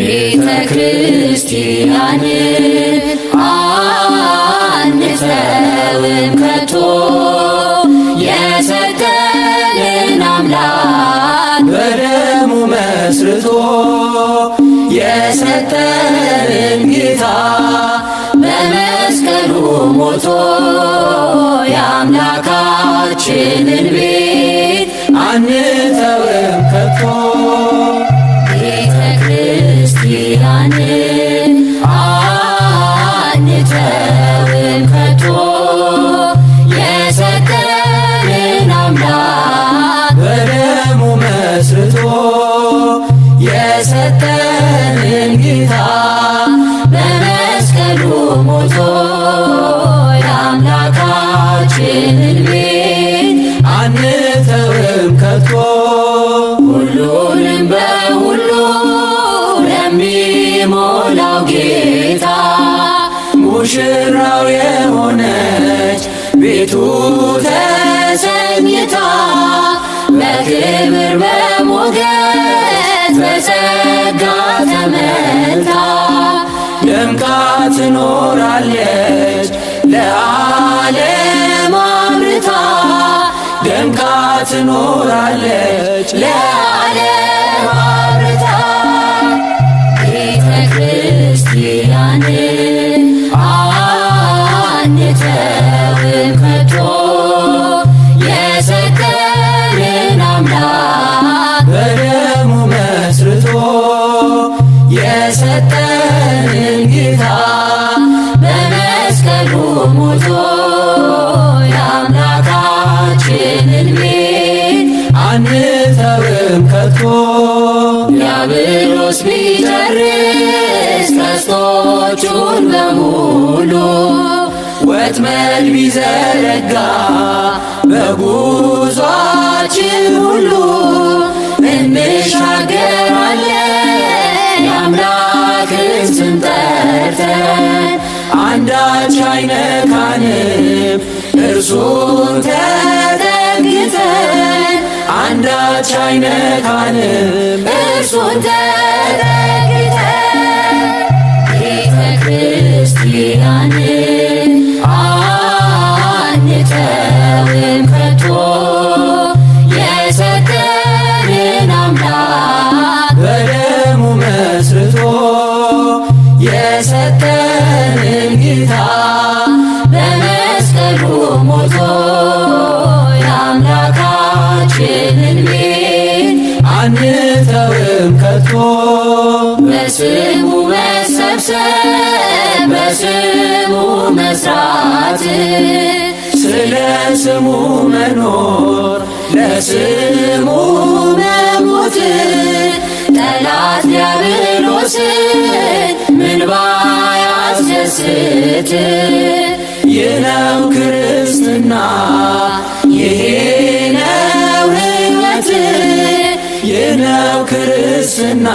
ቤተ ክርስቲያንን አንተውም ከቶ የሰጠንን አምላክ በደሙ መስርቶ የሰጠንን ጌታ በመስቀሉ ሞቶ የአምላካችንን ቤት አንተውም ከቶ ቤተ ክርስቲያንን አንተውም ከቶ የሰጠንን አምላክ በደሙ መስርቶ የሰጠንን ጌታ በመስቀሉ ሞቶ የአምላካችንን ቤት አንተውም ከቶ ሁሉንም በሁሉ ለሚሞላው ጌታ ሙሽራው የሆነች ቤቱ ተሰኝታ በክብር በሞገስ በጸጋ ተመልታ ደምቃ ትኖራለች ለዓለም አብርታ ደምቃ ትኖራለች ለዓለም አብርታ ቤተ ክርስቲያንን አንተውም ከቶ የሰጠንን አምላክ በደሙ መስርቶ የሰጠንን ጌታ በመስቀሉ ሞቶ የአምላካችንን ቤት አንተውም ከቶ ዲያብሎስ ቢጨርስ ቀስቶቹን በሙሉ ወጥመድ ቢዘረጋ በጉዟችን ሁሉ እንሻገራለን የአምላክን ስም ጠርተን አንዳች አይነካንም እርሱን ተጠግተን አንዳች አይነካንም እርሱን ተጠግተን ቤተ ክርስቲያንን አንተውም ከቶ የሰጠንን አምላክ በደሙ መስርቶ የሰጠንን ጌታ በመስቀሉ ሞቶ የአምላካችንን ቤት አንተውም ከቶ በስሙ መሰብሰብ በስሙ መስራት ስለ ስሙ መኖር ለስሙ መሞት ጠላት ዲያብሎስን ምን ባያስደስት ይህ ነው ክርስትና ይሄ ነው ሕይወት ይህ ነው ክርስትና